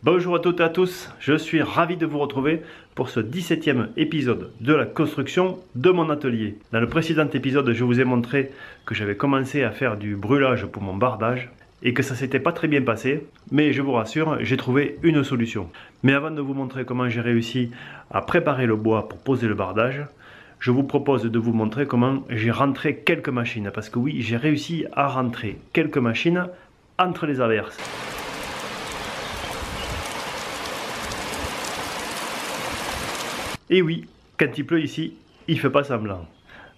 Bonjour à toutes et à tous, je suis ravi de vous retrouver pour ce 17e épisode de la construction de mon atelier. Dans le précédent épisode, je vous ai montré que j'avais commencé à faire du brûlage pour mon bardage et que ça s'était pas très bien passé, mais je vous rassure, j'ai trouvé une solution. Mais avant de vous montrer comment j'ai réussi à préparer le bois pour poser le bardage, je vous propose de vous montrer comment j'ai rentré quelques machines, parce que oui, j'ai réussi à rentrer quelques machines entre les averses. Et oui, quand il pleut ici, il fait pas semblant.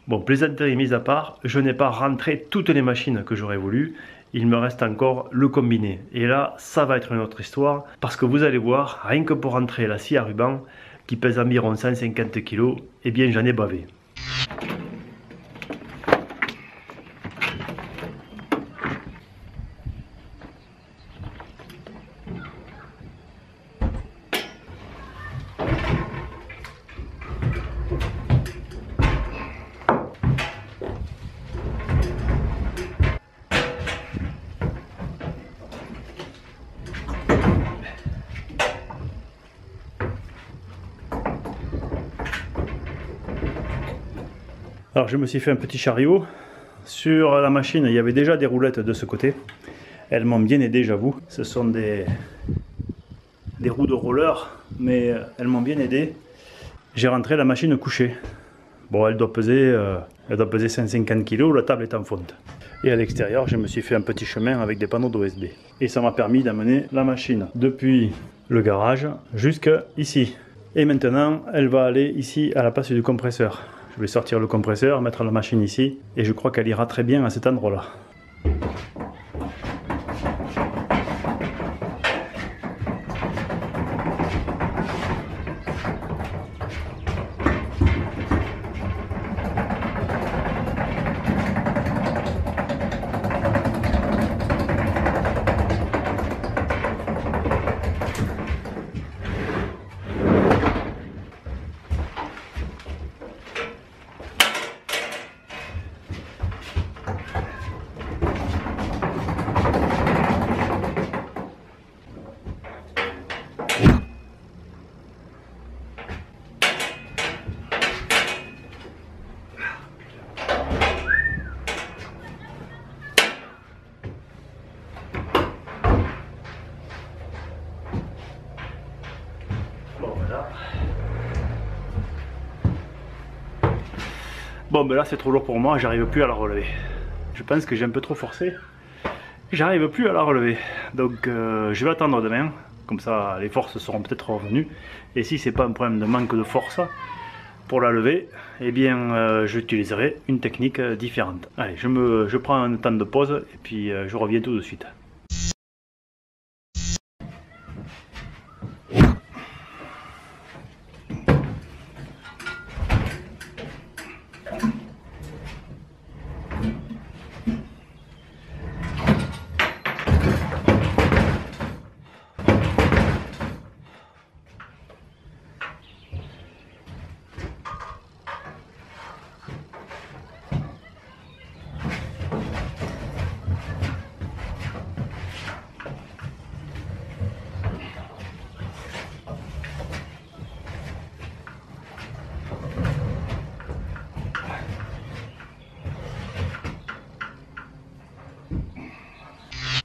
Bon, plaisanterie mise à part, je n'ai pas rentré toutes les machines que j'aurais voulu. Il me reste encore le combiné. Et là, ça va être une autre histoire, parce que vous allez voir, rien que pour rentrer la scie à ruban, qui pèse environ 150 kg, eh bien j'en ai bavé. Alors je me suis fait un petit chariot. Sur la machine, il y avait déjà des roulettes de ce côté. Elles m'ont bien aidé, j'avoue. Ce sont des roues de roller, mais elles m'ont bien aidé. J'ai rentré la machine couchée. Bon, elle doit peser 150 kg, la table est en fonte. Et à l'extérieur, je me suis fait un petit chemin avec des panneaux d'OSB. Et ça m'a permis d'amener la machine depuis le garage jusqu'à ici. Et maintenant, elle va aller ici à la place du compresseur. Je vais sortir le compresseur, mettre la machine ici, et je crois qu'elle ira très bien à cet endroit-là. Bon ben là c'est trop lourd pour moi, j'arrive plus à la relever. Je pense que j'ai un peu trop forcé. J'arrive plus à la relever. Donc je vais attendre demain. Comme ça les forces seront peut-être revenues. Et si c'est pas un problème de manque de force pour la lever, eh bien j'utiliserai une technique différente. Allez, je prends un temps de pause et puis je reviens tout de suite.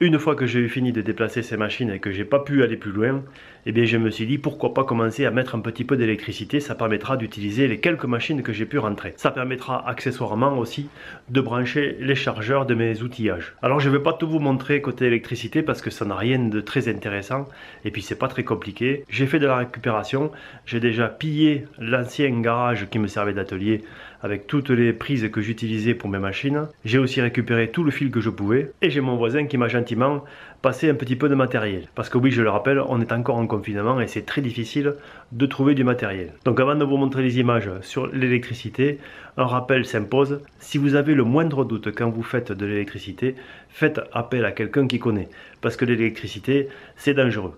Une fois que j'ai eu fini de déplacer ces machines et que j'ai pas pu aller plus loin, eh bien je me suis dit pourquoi pas commencer à mettre un petit peu d'électricité, ça permettra d'utiliser les quelques machines que j'ai pu rentrer. Ça permettra accessoirement aussi de brancher les chargeurs de mes outillages. Alors je vais pas tout vous montrer côté électricité parce que ça n'a rien de très intéressant et puis c'est pas très compliqué. J'ai fait de la récupération, j'ai déjà pillé l'ancien garage qui me servait d'atelier avec toutes les prises que j'utilisais pour mes machines. J'ai aussi récupéré tout le fil que je pouvais et j'ai mon voisin qui m'a gentiment passé un petit peu de matériel. Parce que oui, je le rappelle, on est encore en confinement et c'est très difficile de trouver du matériel. Donc avant de vous montrer les images sur l'électricité, un rappel s'impose. Si vous avez le moindre doute quand vous faites de l'électricité, faites appel à quelqu'un qui connaît. Parce que l'électricité, c'est dangereux.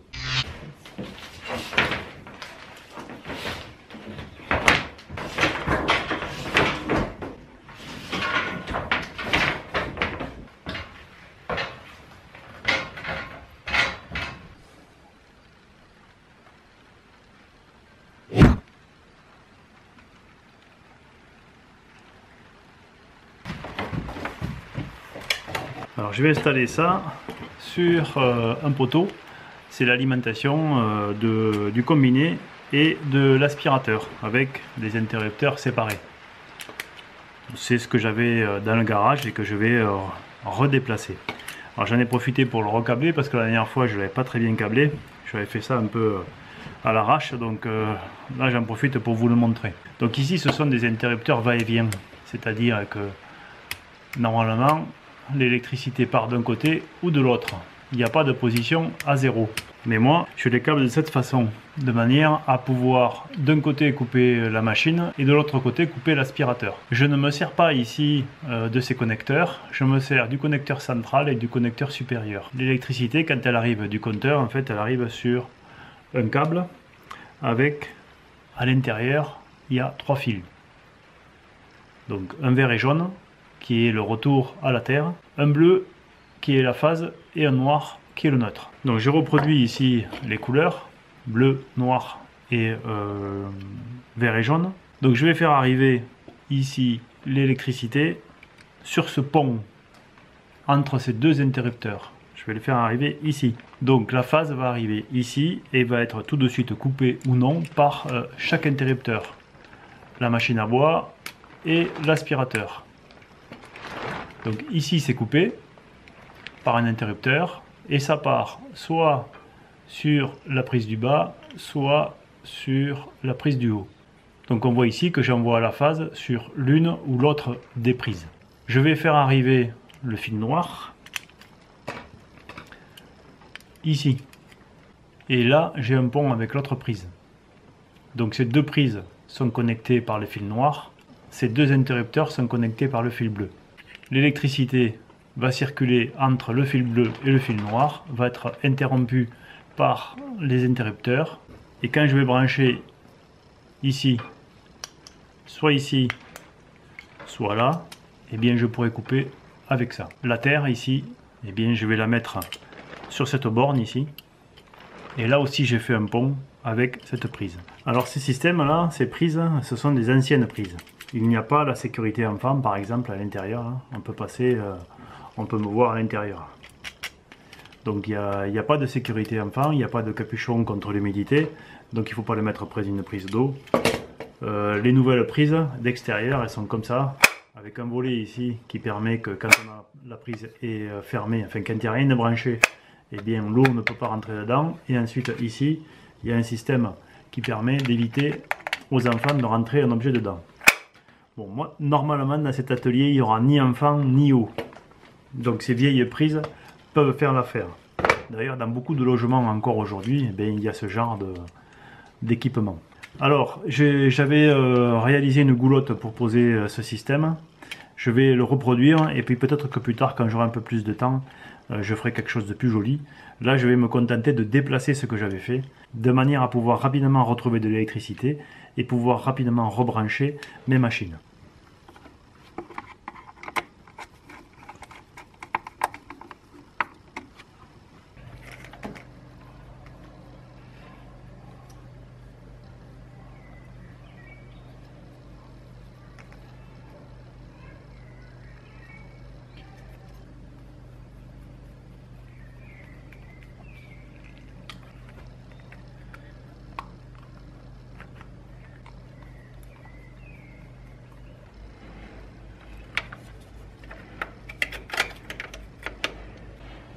Alors je vais installer ça sur un poteau. C'est l'alimentation du combiné et de l'aspirateur avec des interrupteurs séparés. C'est ce que j'avais dans le garage et que je vais redéplacer. Alors j'en ai profité pour le recabler parce que la dernière fois je ne l'avais pas très bien câblé. J'avais fait ça un peu à l'arrache, donc là j'en profite pour vous le montrer. Donc ici ce sont des interrupteurs va-et-vient, c'est-à-dire que normalement l'électricité part d'un côté ou de l'autre. Il n'y a pas de position à zéro. Mais moi, je les câble de cette façon, de manière à pouvoir d'un côté couper la machine et de l'autre côté couper l'aspirateur. Je ne me sers pas ici de ces connecteurs, je me sers du connecteur central et du connecteur supérieur. L'électricité, quand elle arrive du compteur, en fait, elle arrive sur un câble avec, à l'intérieur, il y a 3 fils. Donc un vert et jaune, qui est le retour à la Terre, un bleu, qui est la phase, et un noir, qui est le neutre. Donc je reproduis ici les couleurs, bleu, noir et vert et jaune. Donc je vais faire arriver ici l'électricité sur ce pont entre ces deux interrupteurs. Je vais le faire arriver ici. Donc la phase va arriver ici et va être tout de suite coupée ou non par chaque interrupteur. La machine à bois et l'aspirateur. Donc ici c'est coupé par un interrupteur. Et ça part soit sur la prise du bas, soit sur la prise du haut. Donc on voit ici que j'envoie la phase sur l'une ou l'autre des prises. Je vais faire arriver le fil noir ici. Et là, j'ai un pont avec l'autre prise. Donc ces deux prises sont connectées par le fil noir. Ces deux interrupteurs sont connectés par le fil bleu. L'électricité va circuler entre le fil bleu et le fil noir, va être interrompu par les interrupteurs. Et quand je vais brancher ici, soit là, eh bien je pourrai couper avec ça. La terre ici, eh bien je vais la mettre sur cette borne ici. Et là aussi j'ai fait un pont avec cette prise. Alors ces systèmes là, ces prises, ce sont des anciennes prises. Il n'y a pas la sécurité enfant par exemple à l'intérieur. On peut passer... on peut me voir à l'intérieur. Donc il n'y a pas de sécurité enfant, il n'y a pas de capuchon contre l'humidité, donc il ne faut pas le mettre près d'une prise d'eau. Les nouvelles prises d'extérieur, elles sont comme ça, avec un volet ici qui permet que quand la prise est fermée, enfin quand il n'y a rien de branché, eh bien l'eau ne peut pas rentrer dedans. Et ensuite ici, il y a un système qui permet d'éviter aux enfants de rentrer un objet dedans. Bon, moi, normalement dans cet atelier, il n'y aura ni enfant ni eau. Donc ces vieilles prises peuvent faire l'affaire. D'ailleurs, dans beaucoup de logements encore aujourd'hui, eh il y a ce genre d'équipement. Alors, j'avais réalisé une goulotte pour poser ce système. Je vais le reproduire et puis peut-être que plus tard, quand j'aurai un peu plus de temps, je ferai quelque chose de plus joli. Là, je vais me contenter de déplacer ce que j'avais fait, de manière à pouvoir rapidement retrouver de l'électricité et pouvoir rapidement rebrancher mes machines.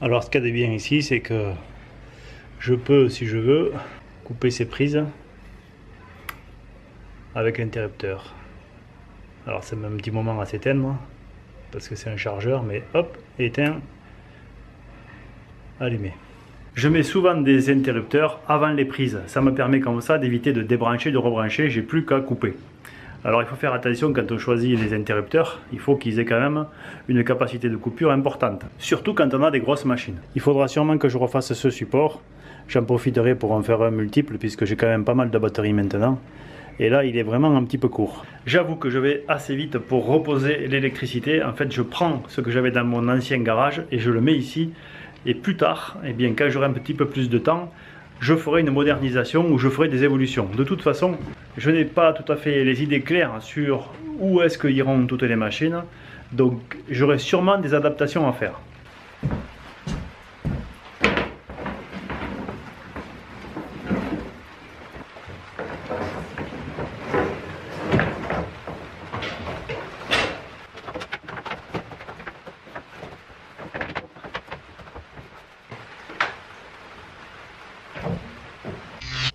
Alors ce qu'il y a de bien ici, c'est que je peux, si je veux, couper ces prises avec l'interrupteur. Alors ça met un petit moment à s'éteindre, parce que c'est un chargeur, mais hop, éteint, allumé. Je mets souvent des interrupteurs avant les prises. Ça me permet comme ça d'éviter de débrancher, de rebrancher, j'ai plus qu'à couper. Alors il faut faire attention quand on choisit les interrupteurs, il faut qu'ils aient quand même une capacité de coupure importante. Surtout quand on a des grosses machines. Il faudra sûrement que je refasse ce support. J'en profiterai pour en faire un multiple puisque j'ai quand même pas mal de batteries maintenant. Et là il est vraiment un petit peu court. J'avoue que je vais assez vite pour reposer l'électricité. En fait je prends ce que j'avais dans mon ancien garage et je le mets ici. Et plus tard, eh bien, quand j'aurai un petit peu plus de temps, je ferai une modernisation ou je ferai des évolutions. De toute façon, je n'ai pas tout à fait les idées claires sur où est-ce qu'iront toutes les machines, donc j'aurai sûrement des adaptations à faire.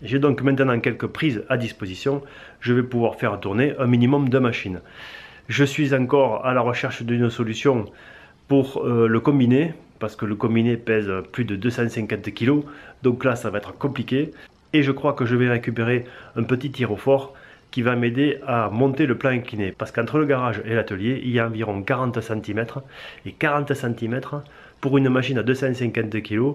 J'ai donc maintenant quelques prises à disposition. Je vais pouvoir faire tourner un minimum de machines. Je suis encore à la recherche d'une solution pour le combiné, parce que le combiné pèse plus de 250 kg, donc là ça va être compliqué. Et je crois que je vais récupérer un petit tire-au-fort qui va m'aider à monter le plan incliné, parce qu'entre le garage et l'atelier, il y a environ 40 cm, et 40 cm pour une machine à 250 kg,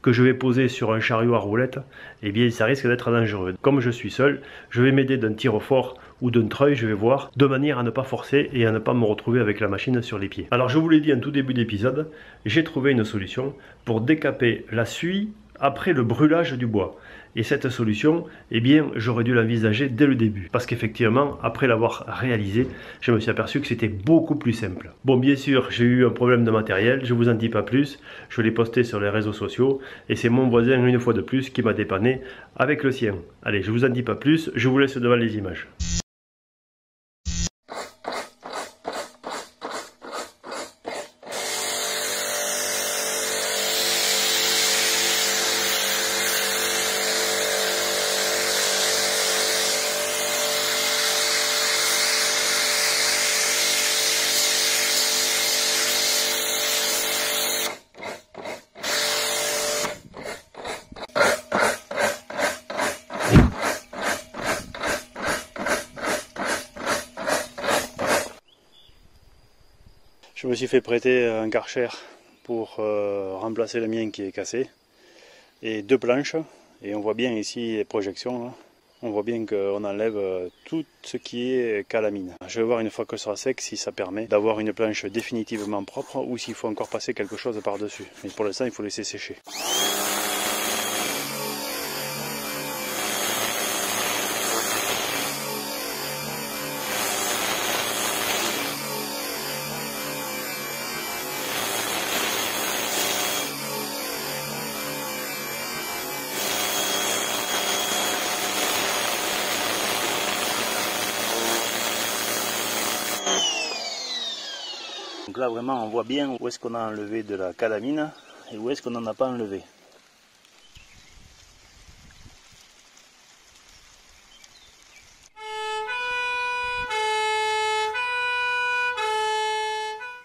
que je vais poser sur un chariot à roulettes, eh bien ça risque d'être dangereux. Comme je suis seul, je vais m'aider d'un tire-au-fort ou d'un treuil, je vais voir, de manière à ne pas forcer et à ne pas me retrouver avec la machine sur les pieds. Alors je vous l'ai dit en tout début d'épisode, j'ai trouvé une solution pour décaper la suie après le brûlage du bois. Et cette solution, eh bien, j'aurais dû l'envisager dès le début. Parce qu'effectivement, après l'avoir réalisé, je me suis aperçu que c'était beaucoup plus simple. Bon, bien sûr, j'ai eu un problème de matériel, je vous en dis pas plus. Je l'ai posté sur les réseaux sociaux. Et c'est mon voisin, une fois de plus, qui m'a dépanné avec le sien. Allez, je vous en dis pas plus, je vous laisse devant les images. Je me suis fait prêter un Karcher pour remplacer le mien qui est cassé. Et 2 planches. Et on voit bien ici les projections. Là. On voit bien qu'on enlève tout ce qui est calamine. Je vais voir une fois que ce sera sec si ça permet d'avoir une planche définitivement propre ou s'il faut encore passer quelque chose par-dessus. Mais pour l'instant il faut laisser sécher. Donc là vraiment on voit bien où est-ce qu'on a enlevé de la calamine et où est-ce qu'on n'en a pas enlevé.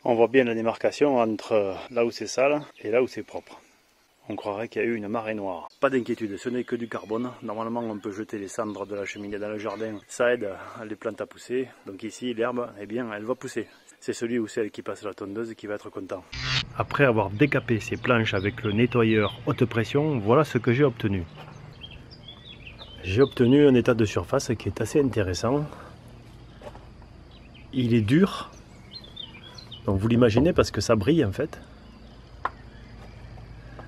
On voit bien la démarcation entre là où c'est sale et là où c'est propre. On croirait qu'il y a eu une marée noire. Pas d'inquiétude, ce n'est que du carbone. Normalement on peut jeter les cendres de la cheminée dans le jardin. Ça aide les plantes à pousser. Donc ici l'herbe, eh bien, elle va pousser. C'est celui ou celle qui passe la tondeuse qui va être content. Après avoir décapé ces planches avec le nettoyeur haute pression, voilà ce que j'ai obtenu. J'ai obtenu un état de surface qui est assez intéressant. Il est dur. Donc vous l'imaginez parce que ça brille en fait.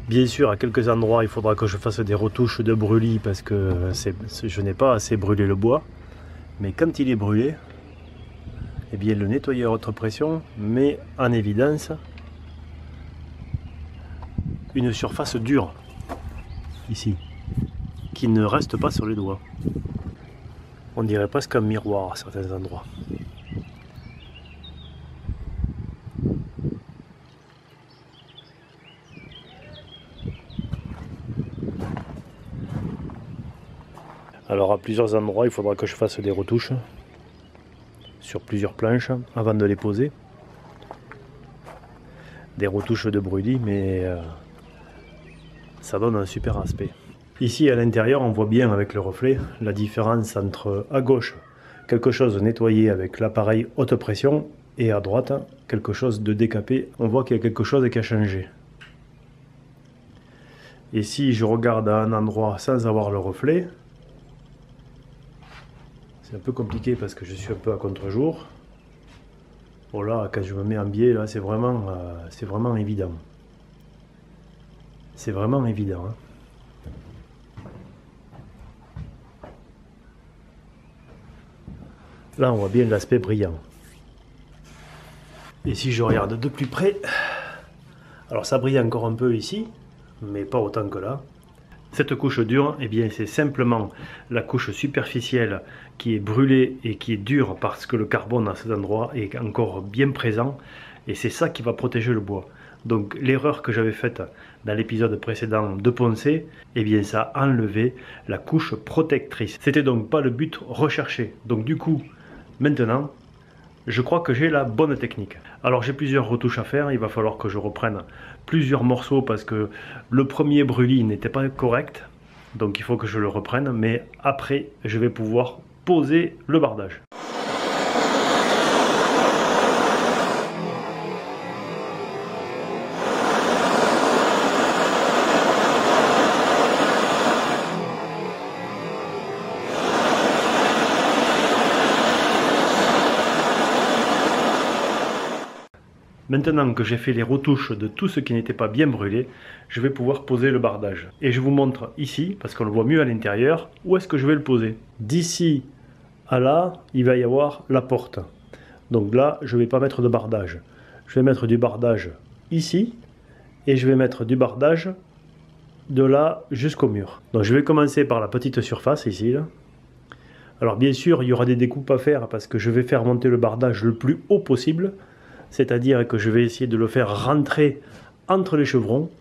Bien sûr, à quelques endroits, il faudra que je fasse des retouches de brûlis parce que je n'ai pas assez brûlé le bois. Mais quand il est brûlé, eh bien, le nettoyeur haute pression met en évidence une surface dure, ici, qui ne reste pas sur les doigts. On dirait presque un miroir à certains endroits. Alors à plusieurs endroits, il faudra que je fasse des retouches sur plusieurs planches avant de les poser. Des retouches de brûlis, mais ça donne un super aspect. Ici à l'intérieur, on voit bien avec le reflet la différence entre à gauche quelque chose nettoyé avec l'appareil haute pression et à droite quelque chose de décapé. On voit qu'il y a quelque chose qui a changé. Et si je regarde à un endroit sans avoir le reflet, c'est un peu compliqué parce que je suis un peu à contre-jour. Bon là, quand je me mets en biais, là, c'est vraiment évident. C'est vraiment évident. Hein. Là, on voit bien l'aspect brillant. Et si je regarde de plus près, alors ça brille encore un peu ici, mais pas autant que là. Cette couche dure, eh bien, c'est simplement la couche superficielle qui est brûlée et qui est dure parce que le carbone à cet endroit est encore bien présent. et c'est ça qui va protéger le bois. Donc l'erreur que j'avais faite dans l'épisode précédent de poncer, eh bien ça a enlevé la couche protectrice. C'était donc pas le but recherché. Donc du coup, maintenant, je crois que j'ai la bonne technique. Alors j'ai plusieurs retouches à faire, il va falloir que je reprenne plusieurs morceaux parce que le premier brûlis n'était pas correct. Donc il faut que je le reprenne, mais après je vais pouvoir poser le bardage. Maintenant que j'ai fait les retouches de tout ce qui n'était pas bien brûlé, je vais pouvoir poser le bardage. Et je vous montre ici, parce qu'on le voit mieux à l'intérieur, où est-ce que je vais le poser. D'ici à là, il va y avoir la porte. Donc là, je ne vais pas mettre de bardage. Je vais mettre du bardage ici, et je vais mettre du bardage de là jusqu'au mur. Donc je vais commencer par la petite surface ici. Là. Alors bien sûr, il y aura des découpes à faire, parce que je vais faire monter le bardage le plus haut possible. C'est-à-dire que je vais essayer de le faire rentrer entre les chevrons,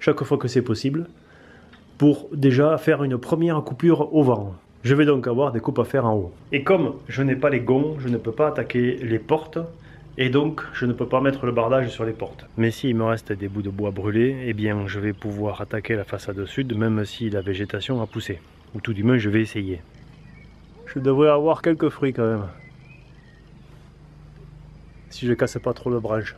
chaque fois que c'est possible, pour déjà faire une première coupure au vent. Je vais donc avoir des coupes à faire en haut. Et comme je n'ai pas les gonds, je ne peux pas attaquer les portes, et donc je ne peux pas mettre le bardage sur les portes. Mais s'il me reste des bouts de bois brûlés, eh bien je vais pouvoir attaquer la façade sud, même si la végétation a poussé. Ou tout du moins je vais essayer. Je devrais avoir quelques fruits quand même. Si je casse pas trop le branche.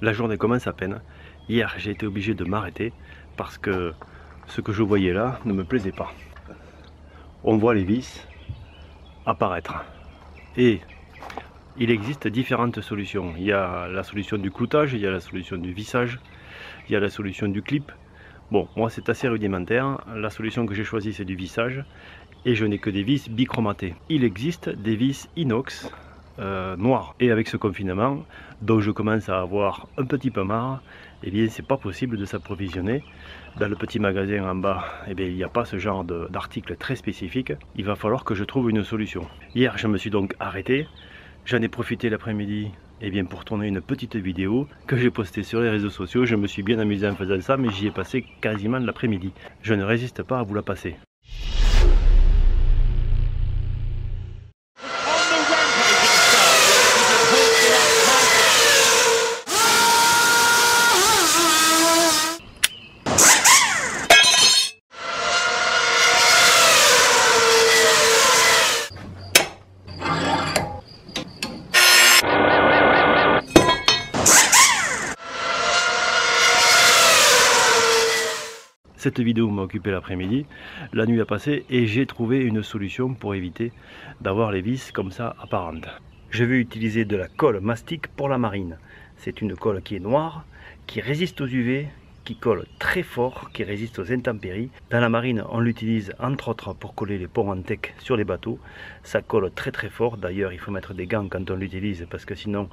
La journée commence à peine. Hier, j'ai été obligé de m'arrêter parce que ce que je voyais là ne me plaisait pas. On voit les vis apparaître. Et il existe différentes solutions. Il y a la solution du cloutage, il y a la solution du vissage, il y a la solution du clip. Bon, moi c'est assez rudimentaire. La solution que j'ai choisie c'est du vissage. Et je n'ai que des vis bichromatées. Il existe des vis inox noires. Et avec ce confinement, dont je commence à avoir un petit peu marre, eh bien c'est pas possible de s'approvisionner. Dans le petit magasin en bas, eh bien, il n'y a pas ce genre d'article très spécifique. Il va falloir que je trouve une solution. Hier, je me suis donc arrêté. J'en ai profité l'après-midi pour tourner une petite vidéo que j'ai postée sur les réseaux sociaux. Je me suis bien amusé en faisant ça, mais j'y ai passé quasiment l'après-midi. Je ne résiste pas à vous la passer. Cette vidéo m'a occupé l'après-midi, la nuit a passé et j'ai trouvé une solution pour éviter d'avoir les vis comme ça apparentes. Je vais utiliser de la colle mastic pour la marine. C'est une colle qui est noire, qui résiste aux UV, qui colle très fort, qui résiste aux intempéries. Dans la marine, on l'utilise entre autres pour coller les ponts en teck sur les bateaux. Ça colle très très fort. D'ailleurs, il faut mettre des gants quand on l'utilise parce que sinon,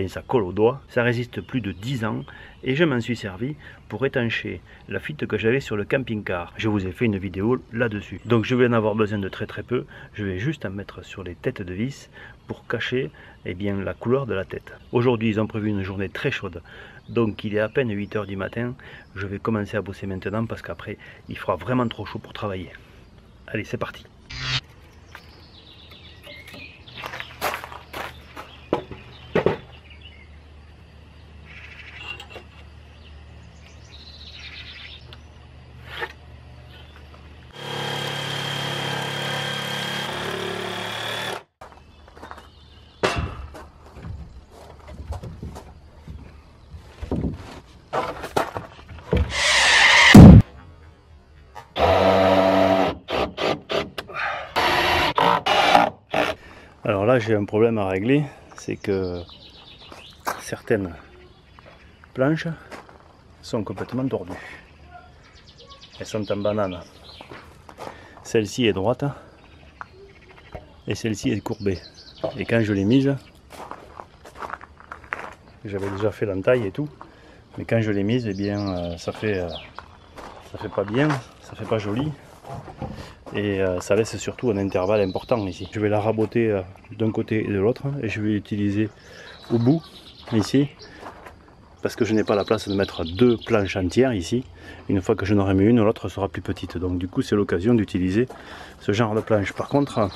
ça colle aux doigts. Ça résiste plus de 10 ans et je m'en suis servi pour étancher la fuite que j'avais sur le camping-car. Je vous ai fait une vidéo là-dessus. Donc je vais en avoir besoin de très très peu. Je vais juste en mettre sur les têtes de vis pour cacher la couleur de la tête. Aujourd'hui, ils ont prévu une journée très chaude. Donc il est à peine 8 h du matin, je vais commencer à bosser maintenant parce qu'après il fera vraiment trop chaud pour travailler. Allez, c'est parti. Alors là j'ai un problème à régler, c'est que certaines planches sont complètement tordues. Elles sont en banane. Celle-ci est droite et celle-ci est courbée. Et quand je l'ai mise, j'avais déjà fait l'entaille et tout, mais quand je l'ai mise, eh bien ça fait pas bien, ça fait pas joli. Et ça laisse surtout un intervalle important ici. Je vais la raboter d'un côté et de l'autre et je vais l'utiliser au bout ici parce que je n'ai pas la place de mettre deux planches entières ici. Une fois que je n'aurai mis une, l'autre sera plus petite. Donc du coup c'est l'occasion d'utiliser ce genre de planche. Par contre,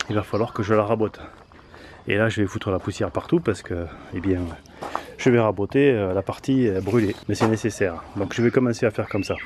il va falloir que je la rabote. Et là je vais foutre la poussière partout parce que eh bien, je vais raboter la partie brûlée. Mais c'est nécessaire. Donc je vais commencer à faire comme ça.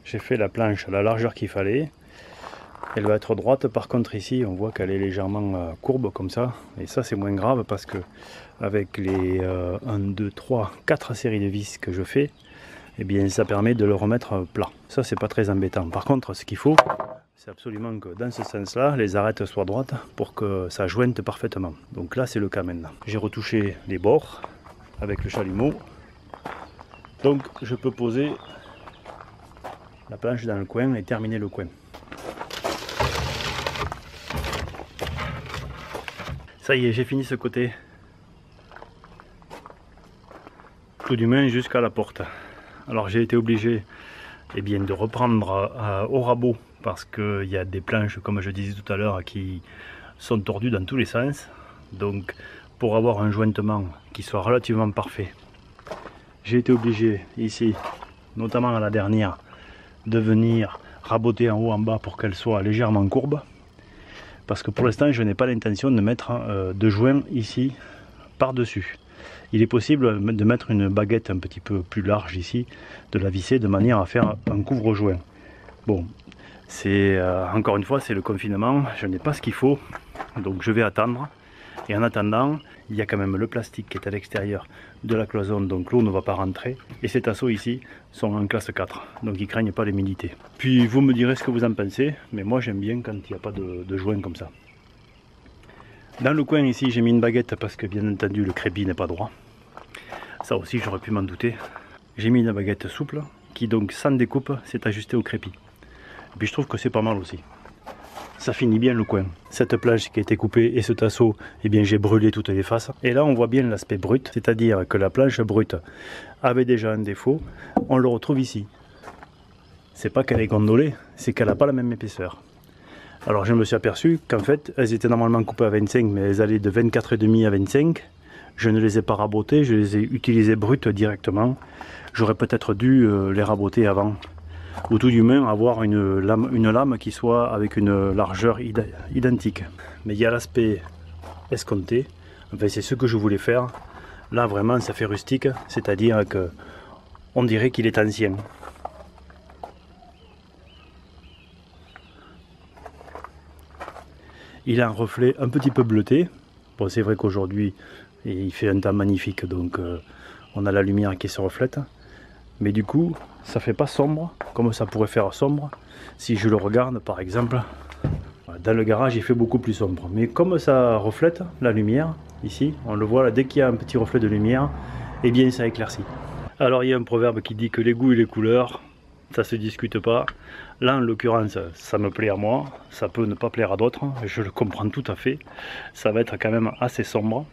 J'ai fait la planche à la largeur qu'il fallait. Elle va être droite, par contre ici on voit qu'elle est légèrement courbe comme ça. Et ça c'est moins grave parce que avec les 1, 2, 3, 4 séries de vis que je fais, eh bien ça permet de le remettre plat. Ça c'est pas très embêtant. Par contre ce qu'il faut, c'est absolument que dans ce sens là, les arêtes soient droites pour que ça jointe parfaitement. Donc là c'est le cas maintenant. J'ai retouché les bords avec le chalumeau. Donc je peux poser la planche dans le coin et terminer le coin. Ça y est, j'ai fini ce côté. Tout du moins jusqu'à la porte. Alors j'ai été obligé de reprendre au rabot parce qu'il y a des planches, comme je disais tout à l'heure, qui sont tordues dans tous les sens. Donc pour avoir un jointement qui soit relativement parfait, j'ai été obligé ici, notamment à la dernière, de venir raboter en haut en bas pour qu'elle soit légèrement courbe parce que pour l'instant je n'ai pas l'intention de mettre de joint ici par dessus. Il est possible de mettre une baguette un petit peu plus large ici, de la visser de manière à faire un couvre-joint. Bon, c'est encore une fois c'est le confinement, je n'ai pas ce qu'il faut, donc je vais attendre. Et en attendant, il y a quand même le plastique qui est à l'extérieur de la cloison, donc l'eau ne va pas rentrer. Et ces tasseaux ici sont en classe 4, donc ils ne craignent pas l'humidité. Puis vous me direz ce que vous en pensez, mais moi j'aime bien quand il n'y a pas de joint comme ça. Dans le coin ici, j'ai mis une baguette parce que bien entendu le crépi n'est pas droit. Ça aussi j'aurais pu m'en douter. J'ai mis une baguette souple qui donc sans découpe s'est ajustée au crépi. Et puis je trouve que c'est pas mal aussi. Ça finit bien le coin. Cette planche qui a été coupée et ce tasseau, eh bien j'ai brûlé toutes les faces. Et là on voit bien l'aspect brut, c'est-à-dire que la planche brute avait déjà un défaut, on le retrouve ici. C'est pas qu'elle est gondolée, c'est qu'elle n'a pas la même épaisseur. Alors je me suis aperçu qu'en fait elles étaient normalement coupées à 25, mais elles allaient de 24,5 à 25. Je ne les ai pas rabotées, je les ai utilisées brutes directement. J'aurais peut-être dû les raboter avant. Ou tout du moins avoir une lame qui soit avec une largeur identique. Mais il y a l'aspect escompté, enfin c'est ce que je voulais faire. Là vraiment ça fait rustique, c'est-à-dire que on dirait qu'il est ancien. Il a un reflet un petit peu bleuté. Bon, c'est vrai qu'aujourd'hui il fait un temps magnifique, donc on a la lumière qui se reflète. Mais du coup, ça fait pas sombre, comme ça pourrait faire sombre si je le regarde par exemple. Dans le garage, il fait beaucoup plus sombre. Mais comme ça reflète la lumière, ici, on le voit là, dès qu'il y a un petit reflet de lumière, eh bien ça éclaircit. Alors il y a un proverbe qui dit que les goûts et les couleurs, ça se discute pas. Là en l'occurrence, ça me plaît à moi, ça peut ne pas plaire à d'autres, je le comprends tout à fait. Ça va être quand même assez sombre.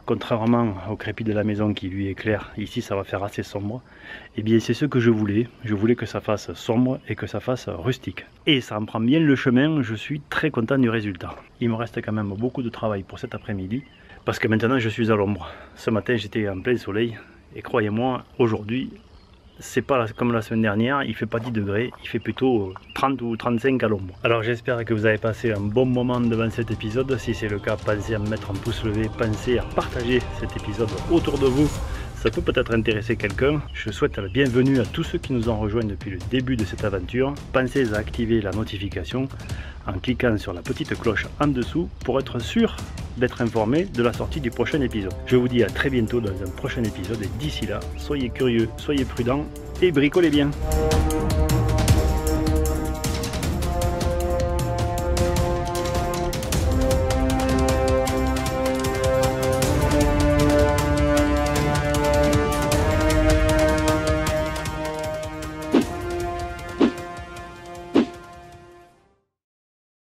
Contrairement au crépi de la maison qui lui est clair, ici ça va faire assez sombre. Et bien c'est ce que je voulais que ça fasse sombre et que ça fasse rustique. Et ça en prend bien le chemin, je suis très content du résultat. Il me reste quand même beaucoup de travail pour cet après-midi, parce que maintenant je suis à l'ombre. Ce matin j'étais en plein soleil et croyez-moi, aujourd'hui c'est pas comme la semaine dernière, il fait pas 10 degrés, il fait plutôt 30 ou 35 à l'ombre. Alors j'espère que vous avez passé un bon moment devant cet épisode. Si c'est le cas, pensez à me mettre un pouce levé, pensez à partager cet épisode autour de vous. Ça peut peut-être intéresser quelqu'un. Je souhaite la bienvenue à tous ceux qui nous ont rejoints depuis le début de cette aventure. Pensez à activer la notification en cliquant sur la petite cloche en dessous pour être sûr d'être informé de la sortie du prochain épisode. Je vous dis à très bientôt dans un prochain épisode et d'ici là, soyez curieux, soyez prudents et bricolez bien.